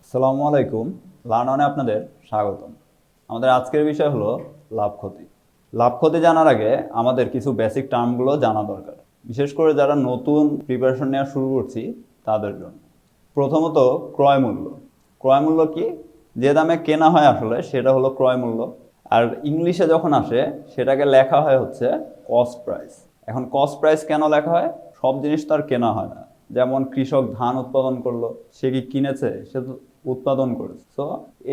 আসসালামু আলাইকুম। লার্ন আপনাদের স্বাগতম। আমাদের আজকের বিষয় হলো লাভ ক্ষতি। লাভ ক্ষতি জানার আগে আমাদের কিছু বেসিক টার্মগুলো জানা দরকার, বিশেষ করে যারা নতুন প্রিপারেশন নেওয়া শুরু করছি তাদের জন্য। প্রথমত ক্রয় মূল্য। ক্রয় মূল্য কি? যে দামে কেনা হয় আসলে সেটা হলো ক্রয় মূল্য। আর ইংলিশে যখন আসে সেটাকে লেখা হয় হচ্ছে কস্ট প্রাইস। এখন কস্ট প্রাইস কেন লেখা হয়? সব জিনিস তো আর কেনা হয় না। যেমন কৃষক ধান উৎপাদন করলো, সে কি কিনেছে? সে তো উৎপাদন করেছে। তো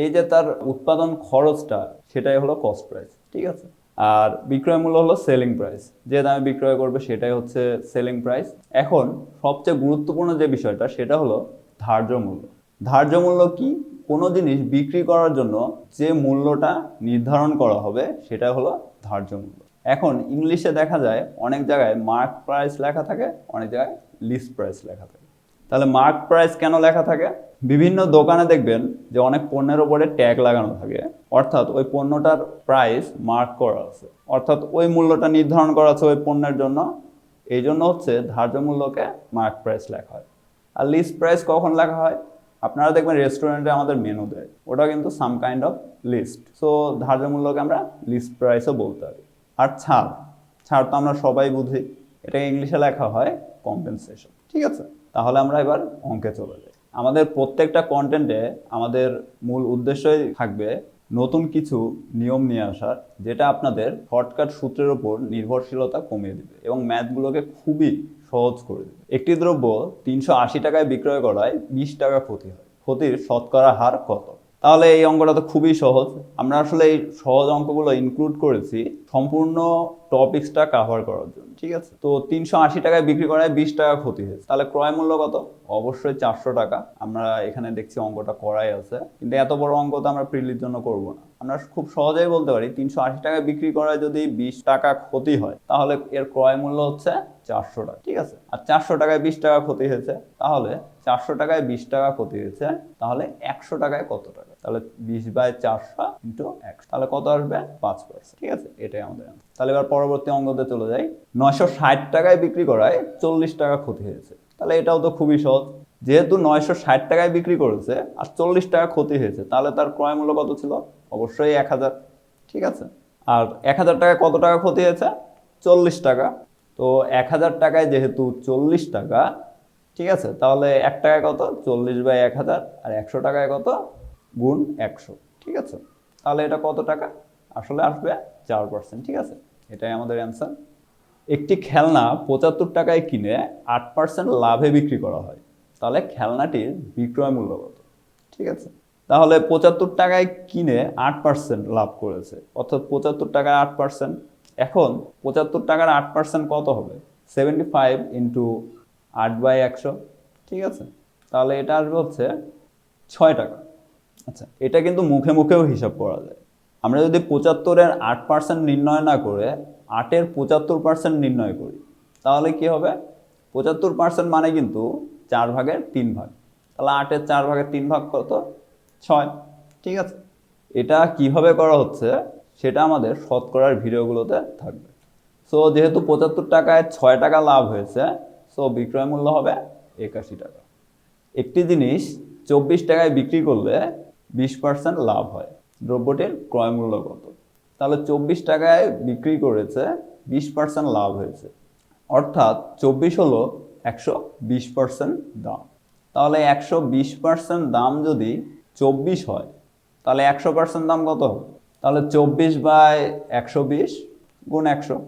এই যে তার উৎপাদন খরচটা, সেটাই হলো কস্ট প্রাইস। ঠিক আছে। আর বিক্রয় মূল্য হলো সেলিং প্রাইস। যে দামে বিক্রয় করবে সেটাই হচ্ছে সেলিং প্রাইস। এখন সবচেয়ে গুরুত্বপূর্ণ যে বিষয়টা সেটা হলো ধার্য মূল্য। ধার্য মূল্য কি? কোনো জিনিস বিক্রি করার জন্য যে মূল্যটা নির্ধারণ করা হবে সেটা হলো ধার্য মূল্য। এখন ইংলিশে দেখা যায় অনেক জায়গায় মার্ক প্রাইস লেখা থাকে, অনেক জায়গায় লিস্ট প্রাইস লেখা থাকে। তাহলে মার্ক প্রাইস কেন লেখা থাকে? বিভিন্ন দোকানে দেখবেন যে অনেক পণ্যের উপরে ট্যাগ লাগানো থাকে, অর্থাৎ ওই পণ্যটার প্রাইস মার্ক করা আছে, অর্থাৎ ওই মূল্যটা নির্ধারণ করা আছে ওই পণ্যের জন্য। এই জন্য হচ্ছে ধার্য মূল্যকে মার্ক প্রাইস লেখা হয়। আর লিস্ট প্রাইস কখন লেখা হয়? আপনারা দেখবেন রেস্টুরেন্টে আমাদের মেনু দেয়, ওটা কিন্তু some kind of list. So ধার্য মূল্যকে আমরা লিস্ট প্রাইসও বলতে পারি। আর ছাড়, ছাড় তো আমরা সবাই বুঝি, এটা ইংলিশে লেখা হয় কম্পেনসেশন। ঠিক আছে। তাহলে আমরা এবার অঙ্কে চলে যাই। আমাদের প্রত্যেকটা কন্টেন্টে আমাদের মূল উদ্দেশ্যই থাকবে নতুন কিছু নিয়ম নিয়ে আসার, যেটা আপনাদের শর্টকাট সূত্রের উপর নির্ভরশীলতা কমিয়ে দেবে এবং ম্যাথগুলোকে খুবই সহজ করে দেবে। একটি দ্রব্য 380 টাকায় বিক্রয় করায় 20 টাকা ক্ষতি হয়। ক্ষতির শতকরা হার কত? তাহলে এই অঙ্কটা তো খুবই সহজ। আমরা আসলে এই সহজ অঙ্কগুলো ইনক্লুড করেছি সম্পূর্ণ টপিক্সটা কাভার করার জন্য। ঠিক আছে। তো 380 টাকায় বিক্রি করায় 20 টাকা ক্ষতি হয়েছে, তাহলে ক্রয় মূল্য কত? অবশ্যই 400 টাকা। আমরা এখানে দেখছি অঙ্কটা করাই আছে, কিন্তু এত বড় অঙ্ক তো আমরা প্রিলির জন্য করব না। আমরা খুব সহজেই বলতে পারি 380 টাকায় বিক্রি করায় যদি 20 টাকা ক্ষতি হয় তাহলে এর ক্রয় মূল্য হচ্ছে 400 টাকা। ঠিক আছে। আর 400 টাকায় 20 টাকা ক্ষতি হয়েছে, তাহলে 400 টাকায় 20 টাকা ক্ষতি হয়েছে, তাহলে 100 টাকায় কত টাকা? তাহলে 20/400 ইন্টু 100, তাহলে কত আসবে? 5%। ঠিক আছে, এটাই আমাদের আনসার। তাহলে এবার পরবর্তী অঙ্কতে চলে যাই। 960 টাকায় বিক্রি করায় 40 টাকা ক্ষতি হয়েছে। তাহলে এটাও তো খুবই সহজ। যেহেতু 960 টাকায় বিক্রি করেছে আর 40 টাকা ক্ষতি হয়েছে, তাহলে তার ক্রয় মূল্য কত ছিল? অবশ্যই 1000। ঠিক আছে। আর 1000 টাকায় কত টাকা ক্ষতি হয়েছে? 40 টাকা। তো 1000 টাকায় যেহেতু 40 টাকা, ঠিক আছে, তাহলে 1 টাকায় কত? 40/1000। আর 100 টাকায় কত? গুণ 100। ঠিক আছে। তাহলে এটা কত টাকা? আসলে আসবে 4%। ঠিক আছে, এটাই আমাদের অ্যান্সার। একটি খেলনা 75 টাকায় কিনে 8% লাভে বিক্রি করা হয়, তাহলে খেলনাটির বিক্রয় মূল্য কত? ঠিক আছে। তাহলে 75 টাকায় কিনে 8% লাভ করেছে, অর্থাৎ 75 টাকায় 8%। এখন 75 টাকার 8% কত হবে? 75 ইন্টু 8/100। ঠিক আছে। তাহলে এটা আসবে হচ্ছে 6 টাকা। আচ্ছা, এটা কিন্তু মুখে মুখেও হিসাব করা যায়। আমরা যদি 75-এর 8% নির্ণয় না করে 8-এর 75% নির্ণয় করি, তাহলে কি হবে? 75% মানে কিন্তু 4/3 তাহলে 8-এর 4/3 কত? 6। ঠিক আছে। এটা কিভাবে করা হচ্ছে সেটা আমাদের শতকরার ভিডিওগুলোতে থাকবে। সো যেহেতু 75 টাকায় 6 টাকা লাভ হয়েছে, সো বিক্রয় মূল্য হবে 81 টাকা। একটি জিনিস 24 টাকায় বিক্রি করলে 20% লাভ হয়, দ্রব্যটির ক্রয় মূল্য কত? তাহলে 24 টাকায় বিক্রি করেছে, 20% লাভ হয়েছে, অর্থাৎ 24 হলো 120% দাম। তাহলে 120% দাম যদি 24 হয়, তাহলে 100% দাম কত হবে? তাহলে 24/120 গুণ 100।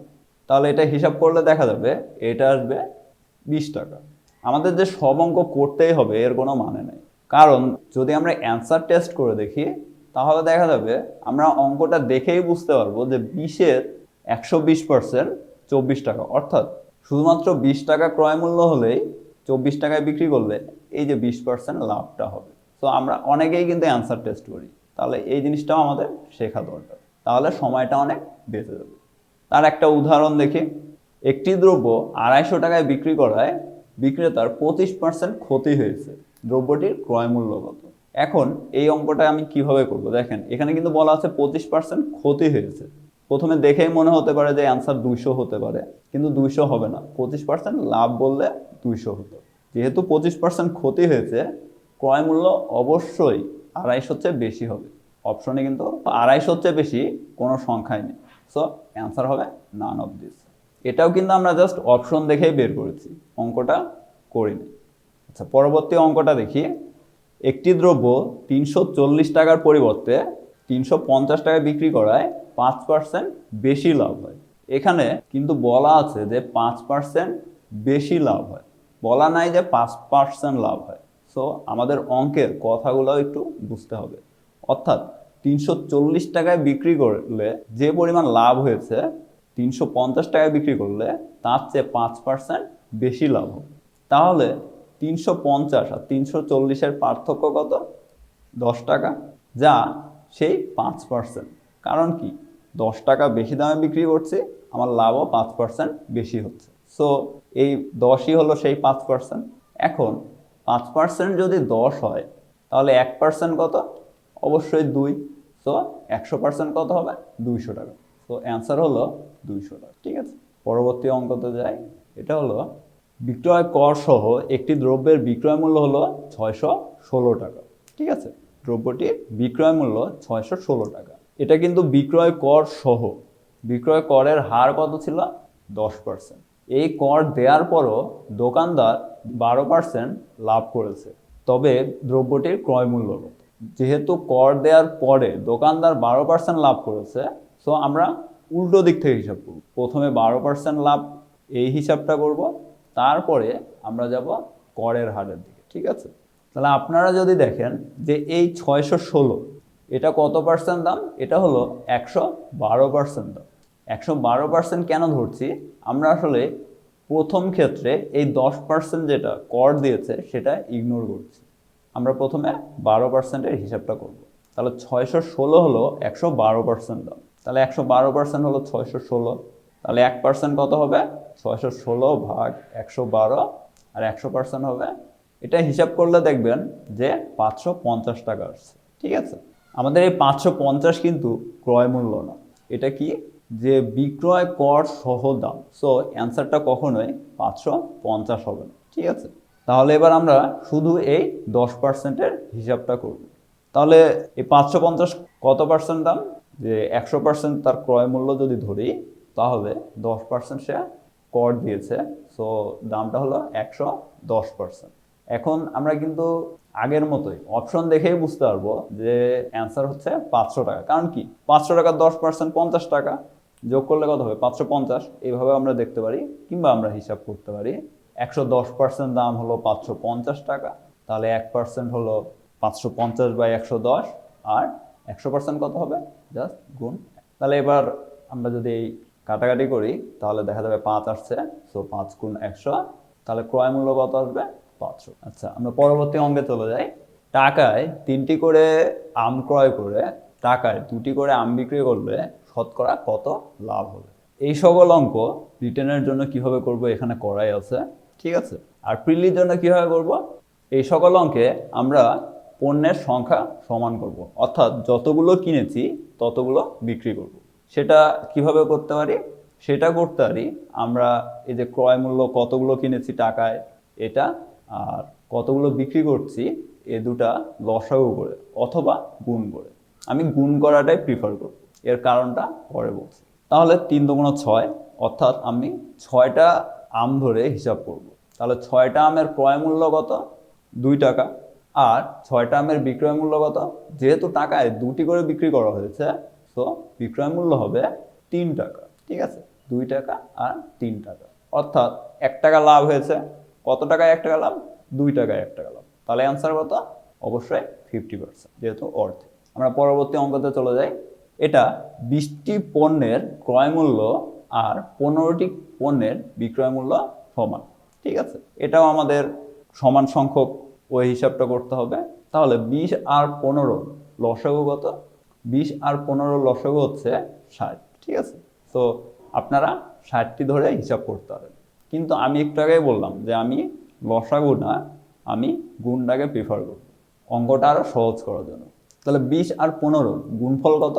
তাহলে এটা হিসাব করলে দেখা যাবে এটা আসবে 20 টাকা। আমাদের যে সব অঙ্ক করতেই হবে এর কোনো মানে নেই, কারণ যদি আমরা অ্যান্সার টেস্ট করে দেখি তাহলে দেখা যাবে আমরা অঙ্কটা দেখেই বুঝতে পারবো যে 20-এর 120% 24 টাকা, অর্থাৎ শুধুমাত্র 20 টাকা ক্রয় মূল্য হলেই 24 টাকায় বিক্রি করলে এই যে 20% লাভটা হবে। তো আমরা অনেকেই কিন্তু অ্যান্সার টেস্ট করি, তাহলে এই জিনিসটাও আমাদের শেখা দরকার, তাহলে সময়টা অনেক বেঁচে যাবে। তার একটা উদাহরণ দেখি। একটি দ্রব্য 250 টাকায় বিক্রি করায় বিক্রেতার 25% ক্ষতি হয়েছে, দ্রব্যটির ক্রয় মূল্য কত? এখন এই অঙ্কটা আমি কিভাবে করব? দেখেন এখানে কিন্তু বলা আছে 25% ক্ষতি হয়েছে। প্রথমে দেখেই মনে হতে পারে যে অ্যান্সার 200 হতে পারে, কিন্তু 200 হবে না। 25% লাভ বললে 200 হতো। যেহেতু 25% ক্ষতি হয়েছে, ক্রয় মূল্য অবশ্যই 250 চেয়ে বেশি হবে। অপশনে কিন্তু 250 চেয়ে বেশি কোনো সংখ্যাই নেই। সো অ্যান্সার হবে নান অফ দিস। এটাও কিন্তু আমরা জাস্ট অপশন দেখেই বের করেছি, অঙ্কটা করিনি। আচ্ছা, পরবর্তী অঙ্কটা দেখি। একটি দ্রব্য 340 টাকার পরিবর্তে 350 টাকায় বিক্রি করায় 5% বেশি লাভ হয়। এখানে কিন্তু বলা আছে যে 5% বেশি লাভ হয়, বলা নাই যে 5% লাভ হয়। সো আমাদের অঙ্কের কথাগুলো একটু বুঝতে হবে। অর্থাৎ 340 টাকায় বিক্রি করলে যে পরিমাণ লাভ হয়েছে, 350 টাকায় বিক্রি করলে তার চেয়ে 5% বেশি লাভ হবে। তাহলে 350 আর 340-এর পার্থক্য কত? 10 টাকা, যা সেই 5%। কারণ কি, 10 টাকা বেশি দামে বিক্রি করছি, আমার লাভও 5% বেশি হচ্ছে। সো এই 10ই হলো সেই 5%। এখন 5% যদি 10 হয়, তাহলে 1% কত? অবশ্যই 2। সো 100% কত হবে? 200 টাকা। সো অ্যান্সার হলো 200 টাকা। ঠিক আছে, পরবর্তী অঙ্কতে যাই। এটা হলো বিক্রয় কর সহ একটি দ্রব্যের বিক্রয় মূল্য হলো 616 টাকা। ঠিক আছে, দ্রব্যটির বিক্রয় মূল্য 616 টাকা। এটা কিন্তু বিক্রয় কর সহ। বিক্রয় করের হার কত ছিল? 10%। এই কর দেওয়ার পরও দোকানদার 12% লাভ করেছে, তবে দ্রব্যটির ক্রয় মূল্য কত? যেহেতু কর দেওয়ার পরে দোকানদার 12% লাভ করেছে, সো আমরা উল্টো দিক থেকে হিসাব করব। প্রথমে 12% লাভ, এই হিসাবটা করব, তারপরে আমরা যাব করের হারের দিকে। ঠিক আছে, তাহলে আপনারা যদি দেখেন যে এই 616, এটা কত পার্সেন্ট দাম? এটা হলো 112% দাম। 112% কেন ধরছি? আমরা আসলে প্রথম ক্ষেত্রে এই 10% যেটা কর দিয়েছে সেটা ইগনোর করছি। আমরা প্রথমে 12%-এর হিসাবটা করব। তাহলে 616 হলো 112% দাম। তাহলে 112% হলো 616। তাহলে 1% কত হবে? 616 ভাগ 112, আর 100% হবে, এটা হিসাব করলে দেখবেন যে 550 টাকা আসছে। ঠিক আছে, আমাদের এই 550 কিন্তু ক্রয় মূল্য না, এটা কি? যে বিক্রয় কর সহ দাম। সো অ্যান্সারটা কখনোই 550 হবে না। ঠিক আছে, তাহলে এবার আমরা শুধু এই 10%-এর হিসাবটা করব। তাহলে এই 550 কত পার্সেন্ট দাম? যে 100% তার ক্রয় মূল্য যদি ধরি, তাহলে 10% সে কর দিয়েছে, সো দামটা হলো 110%। এখন আমরা কিন্তু আগের মতোই অপশন দেখেই বুঝতে পারবো যে অ্যান্সার হচ্ছে 500 টাকা। কারণ কি, 500 টাকা 10% 50 টাকা, যোগ করলে কত হবে? 550। এইভাবে আমরা দেখতে পারি, কিংবা আমরা হিসাব করতে পারি 110% দাম হলো 550 টাকা, তাহলে 1% হলো 550/110, আর 100% কত হবে? জাস্ট গুণ। তাহলে এবার আমরা যদি এই কাটাকাটি করি, তাহলে দেখা যাবে 5 আসছে, সো 5 গুণ 100, তাহলে ক্রয় মূল্য কত আসবে? 500। আচ্ছা, আমরা পরবর্তী অঙ্কে চলে যাই। টাকায় 3টি করে আম ক্রয় করে টাকায় 2টি করে আম বিক্রি করলে শতকরা কত লাভ হবে? এই সকল অঙ্ক রিটেনের জন্য কিভাবে করব এখানে করাই আছে। ঠিক আছে, আর প্রিলির জন্য কিভাবে করব? এই সকল অঙ্কে আমরা পণ্যের সংখ্যা সমান করব, অর্থাৎ যতগুলো কিনেছি ততগুলো বিক্রি করব। সেটা কিভাবে করতে পারি? সেটা করতে পারি আমরা এই যে ক্রয় মূল্য কতগুলো কিনেছি টাকায় এটা, আর কতগুলো বিক্রি করছি, এ দুটা লসাগু করে অথবা গুণ করে। আমি গুণ করাটাই প্রিফার করব, এর কারণটা পরে বলছি। তাহলে 3 দুগুণ 6, অর্থাৎ আমি 6টা আম ধরে হিসাব করব। তাহলে 6টা আমের ক্রয় মূল্য কত? 2 টাকা। আর 6টা আমের বিক্রয় মূল্য কত? যেহেতু টাকায় 2টি করে বিক্রি করা হয়েছে, তো বিক্রয় মূল্য হবে 3 টাকা। ঠিক আছে, 2 টাকা আর 3 টাকা, অর্থাৎ 1 টাকা লাভ হয়েছে। কত টাকায় 1 টাকা লাভ? 2 টাকায় 1 টাকা লাভ। তাহলে অ্যান্সার কত? অবশ্যই 50%, যেহেতু অর্ধেক। আমরা পরবর্তী অঙ্কতে চলে যাই। এটা 20টি পণ্যের ক্রয় মূল্য আর 15টি পণ্যের বিক্রয় মূল্য সমান। ঠিক আছে, এটাও আমাদের সমান সংখ্যক ওই হিসাবটা করতে হবে। তাহলে 20 আর 15 লসাগু কত? 20 আর 15 লসাগু হচ্ছে 60। ঠিক আছে, তো আপনারা 60টি ধরে হিসাব করতে পারেন। কিন্তু আমি একটু আগেই বললাম যে আমি লসাগু না, আমি গুণটাকে প্রিফার করব অঙ্কটা আরো সহজ করার জন্য। তাহলে 20 আর 15 গুণফল কত?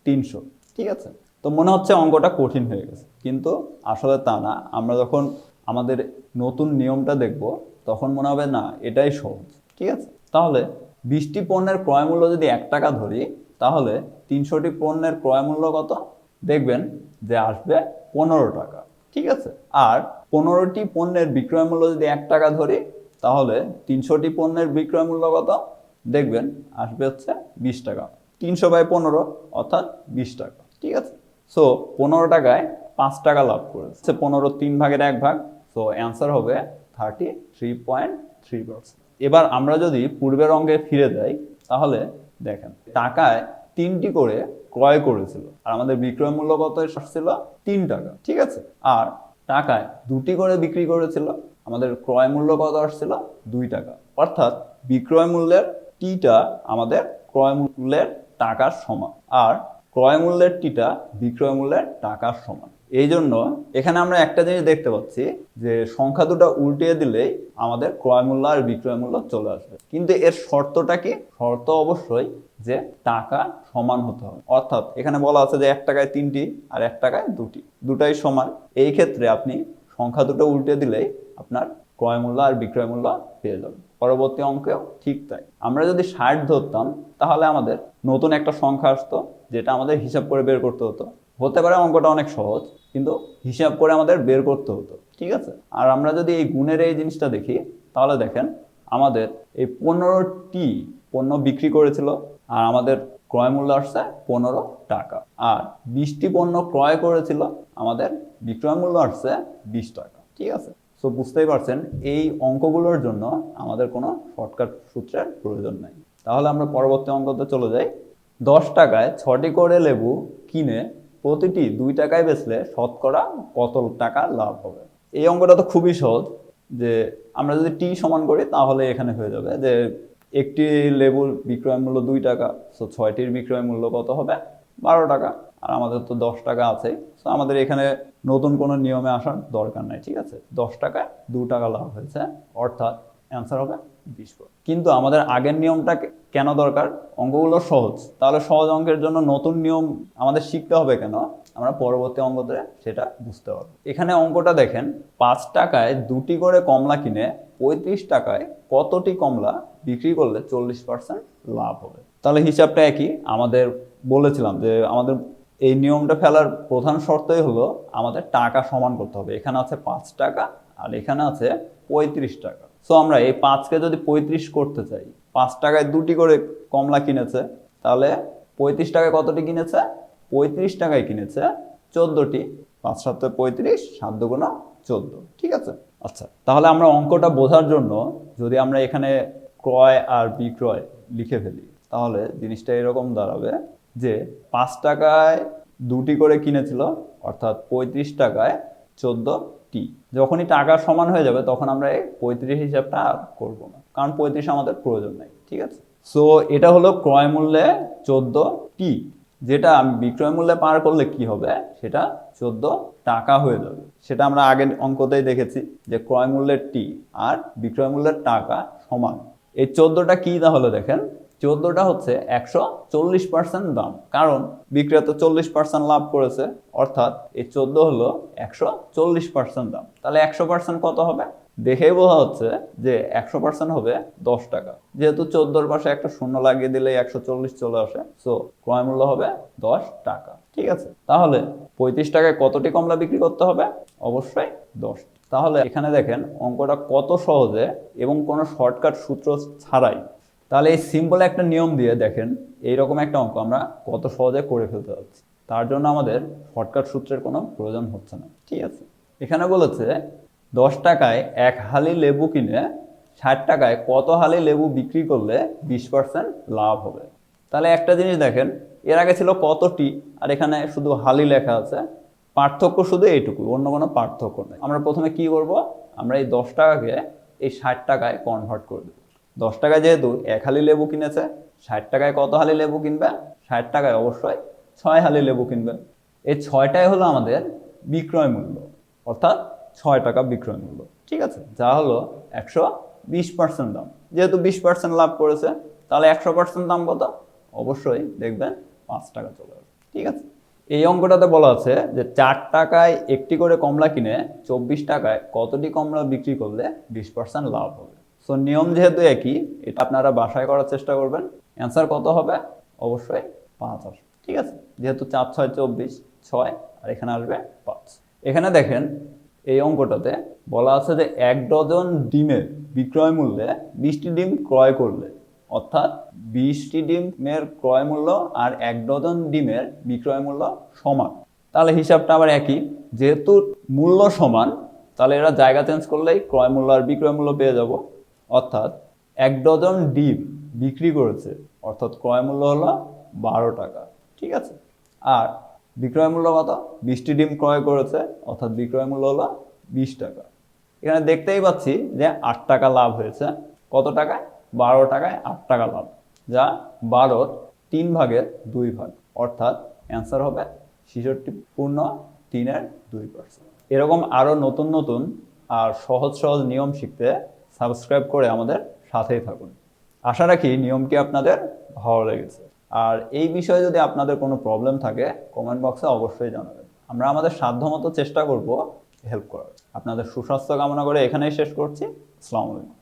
300। ঠিক আছে, তো মনে হচ্ছে অঙ্কটা কঠিন হয়ে গেছে, কিন্তু আসলে তা না। আমরা যখন আমাদের নতুন নিয়মটা দেখব, তখন মনে হবে না এটাই সহজ। ঠিক আছে, তাহলে 20টি পণ্যের ক্রয় মূল্য যদি 1 টাকা ধরি, তাহলে 300টি পণ্যের ক্রয় মূল্য কত? দেখবেন যে আসবে 15 টাকা। ঠিক আছে, আর 15টি পণ্যের বিক্রয় মূল্য যদি 1 টাকা ধরি, তাহলে 300টি পণ্যের বিক্রয় মূল্য কত? দেখবেন আসবে হচ্ছে 20 টাকা। 300/15 অর্থাৎ 20 টাকা। ঠিক আছে, সো 15 টাকায় 5 টাকা লাভ করেছে। 15 3 ভাগের 1 ভাগ, সো অ্যান্সার হবে 33.3%। এবার আমরা যদি পূর্বের অঙ্কে ফিরে যাই, তাহলে দেখেন টাকায় 3টি করে ক্রয় করেছিল আর আমাদের বিক্রয় মূল্য কত আসছিল? 3 টাকা। ঠিক আছে, আর টাকায় 2টি করে বিক্রি করেছিল, আমাদের ক্রয় মূল্য কত আসছিল? 2 টাকা। অর্থাৎ বিক্রয় মূল্যের টিটা আমাদের ক্রয় মূল্যের টাকার সমান, আর ক্রয় মূল্যের টিটা বিক্রয় মূল্যের টাকার সমান। এই জন্য এখানে আমরা একটা জিনিস দেখতে পাচ্ছি যে সংখ্যা দুটো উল্টিয়ে দিলেই আমাদের ক্রয় মূল্য আর বিক্রয় মূল্য চলে আসবে। কিন্তু এর শর্তটা কি? শর্ত অবশ্যই যে টাকা সমান হতে হবে। অর্থাৎ এখানে বলা আছে যে 1 টাকায় 3টি আর 1 টাকায় 2টি, দুটাই সমান। এই ক্ষেত্রে আপনি সংখ্যা দুটো উল্টে দিলেই আপনার ক্রয় মূল্য আর বিক্রয় মূল্য পেয়ে যাবেন। পরবর্তী অঙ্কেও ঠিক তাই। আমরা যদি 60 ধরতাম, তাহলে আমাদের নতুন একটা সংখ্যা আসতো, যেটা আমাদের হিসাব করে বের করতে হতো। হতে পারে অঙ্কটা অনেক সহজ, কিন্তু হিসাব করে আমাদের বের করতে হতো। ঠিক আছে, আর আমরা যদি এই গুণের এই জিনিসটা দেখি, তাহলে দেখেন আমাদের এই 15টি পণ্য বিক্রি করেছিল আর আমাদের ক্রয় মূল্য আসছে 15 টাকা। আর 20টি পণ্য ক্রয় করেছিল, আমাদের বিক্রয় মূল্য আসছে 20 টাকা। ঠিক আছে, সো বুঝতেই পারছেন এই অঙ্কগুলোর জন্য আমাদের কোনো শর্টকাট সূত্রের প্রয়োজন নাই। তাহলে আমরা পরবর্তী অঙ্কতে চলে যাই। 10 টাকায় 6টি করে লেবু কিনে প্রতিটি 2 টাকায় বেচলে শতকরা কত টাকা লাভ হবে? এই অঙ্কটা তো খুবই সহজ, যে আমরা যদি টি সমান করি তাহলে এখানে হয়ে যাবে যে একটি লেবুর বিক্রয় মূল্য 2 টাকা, সো 6টির বিক্রয় মূল্য কত হবে? 12 টাকা। আর আমাদের তো 10 টাকা আছে, সো আমাদের এখানে নতুন কোনো নিয়মে আসার দরকার নাই। ঠিক আছে, 10 টাকায় 2 টাকা লাভ হয়েছে, অর্থাৎ অ্যান্সার হবে 20। কিন্তু আমাদের আগের নিয়মটা কেন দরকার? অঙ্কগুলো সহজ, তাহলে সহজ অঙ্কের জন্য নতুন নিয়ম আমাদের শিখতে হবে কেন? আমরা পরবর্তী অঙ্কতে সেটা বুঝতে পারবো। এখানে অঙ্কটা দেখেন, 5 টাকায় 2টি করে কমলা কিনে 35 টাকায় কতটি কমলা বিক্রি করলে 40% লাভ হবে? তাহলে হিসাবটা একই। আমাদের বলেছিলাম যে আমাদের এই নিয়মটা ফেলার প্রধান শর্তই হলো আমাদের টাকা সমান করতে হবে। এখানে আছে 5 টাকা আর এখানে আছে 35 টাকা। সো আমরা এই 5কে যদি 35 করতে চাই, 5 টাকায় 2টি করে কমলা কিনেছে, তাহলে 35 টাকায় কতটি কিনেছে? 35 টাকায় কিনেছে 14টি। 5 7 35, 7 2 14। ঠিক আছে, আচ্ছা, তাহলে আমরা অঙ্কটা বোঝার জন্য যদি আমরা এখানে ক্রয় আর বিক্রয় লিখে ফেলি, তাহলে জিনিসটা এরকম দাঁড়াবে যে 5 টাকায় 2টি করে কিনেছিল, অর্থাৎ 35 টাকায় 14টি। যখনই টাকা সমান হয়ে যাবে তখন আমরা এই 35 হিসাবটা আর করবো না, কারণ 35 আমাদের প্রয়োজন নেই। ঠিক আছে, সো এটা হলো ক্রয় মূল্যে 14টি, যেটা আমি বিক্রয় মূল্যে পার করলে কি হবে? সেটা 14 টাকা হয়ে যাবে। সেটা আমরা আগের অঙ্কতেই দেখেছি যে ক্রয় মূল্যের টি আর বিক্রয় মূল্যের টাকা সমান। এই 14টা কি? তাহলে দেখেন 14টা হচ্ছে 140% দাম, কারণ বিক্রেতা 40% লাভ করেছে, অর্থাৎ এই 14 হলো 140% দাম। তাহলে 100% কত হবে? দেখেই বোঝা হচ্ছে যে 100% হবে 10 টাকা। যেহেতু 14-র পাশে একটা শূন্য লাগিয়ে দিলে 140 চলে আসে, সো ক্রয় মূল্য হবে 10 টাকা। ঠিক আছে, তাহলে 35 টাকায় কতটি কমলা বিক্রি করতে হবে? অবশ্যই 10। তাহলে এখানে দেখেন অঙ্কটা কত সহজে এবং কোনো শর্টকাট সূত্র ছাড়াই, তাহলে এই সিম্পল একটা নিয়ম দিয়ে দেখেন এইরকম একটা অঙ্ক আমরা কত সহজে করে ফেলতে পারছি। তার জন্য আমাদের শর্টকাট সূত্রের কোনো প্রয়োজন হচ্ছে না। ঠিক আছে, এখানে বলেছে 10 টাকায় 1 হালি লেবু কিনে 60 টাকায় কত হালি লেবু বিক্রি করলে 20% লাভ হবে? তাহলে একটা জিনিস দেখেন, এর আগে ছিল কতটি আর এখানে শুধু হালি লেখা আছে। পার্থক্য শুধু এইটুকু, অন্য কোনো পার্থক্য নেই। আমরা প্রথমে কি করব? আমরা এই 10 টাকাকে এই 60 টাকায় কনভার্ট করে দেব। 10 টাকায় যেহেতু 1 হালি লেবু কিনেছে, 60 টাকায় কত হালি লেবু কিনবে? 60 টাকায় অবশ্যই 6 হালি লেবু কিনবে। এই 6টাই হলো আমাদের বিক্রয় মূল্য, অর্থাৎ 6 টাকা বিক্রয় মূল্য। ঠিক আছে, যা হলো 120% দাম। যেহেতু 20% লাভ করেছে, তাহলে 100% দাম কত? অবশ্যই দেখবেন 5 টাকা চলে আসবে। ঠিক আছে, এই অঙ্কটাতে বলা আছে যে 4 টাকায় একটি করে কমলা কিনে 24 টাকায় কতটি কমলা বিক্রি করলে 20% লাভ হবে? সো সো নিয়ম যেহেতু একই, এটা আপনারা বাসায় করার চেষ্টা করবেন। অ্যান্সার কত হবে? অবশ্যই 5 আসবে। ঠিক আছে, যেহেতু 4 6 24 6 আর এখানে আসবে 5। এখানে দেখেন এই অঙ্কটাতে বলা আছে যে 1 ডজন ডিমের বিক্রয় মূল্যে 20টি ডিম ক্রয় করলে, অর্থাৎ 20টি ডিমের ক্রয় মূল্য আর 1 ডজন ডিমের বিক্রয় মূল্য সমান। তাহলে হিসাবটা আবার একই, যেহেতু মূল্য সমান তাহলে এরা জায়গা চেঞ্জ করলেই ক্রয় মূল্য আর বিক্রয় মূল্য পেয়ে যাব। অর্থাৎ 1 ডজন ডিম বিক্রি করেছে, অর্থাৎ ক্রয় মূল্য হলো 12 টাকা। ঠিক আছে, আর বিক্রয় মূল্য কত? 20টি ডিম ক্রয় করেছে, অর্থাৎ বিক্রয় মূল্য হলো 20 টাকা। এখানে দেখতেই পাচ্ছি যে 8 টাকা লাভ হয়েছে। কত টাকায়? 12 টাকায় 8 টাকা লাভ, যা 12-র 3 ভাগের 2 ভাগ, অর্থাৎ অ্যান্সার হবে 66.3%। এরকম আরও নতুন নতুন আর সহজ সহজ নিয়ম শিখতে সাবস্ক্রাইব করে আমাদের সাথেই থাকুন। আশা রাখি নিয়মটি আপনাদের ভালো লেগেছে। আর এই বিষয়ে যদি আপনাদের কোনো প্রবলেম থাকে কমেন্ট বক্সে অবশ্যই জানাবেন। আমরা আমাদের সাধ্যমতো চেষ্টা করব হেল্প করার। আপনাদের সুস্বাস্থ্য কামনা করে এখানেই শেষ করছি। আসসালামু আলাইকুম।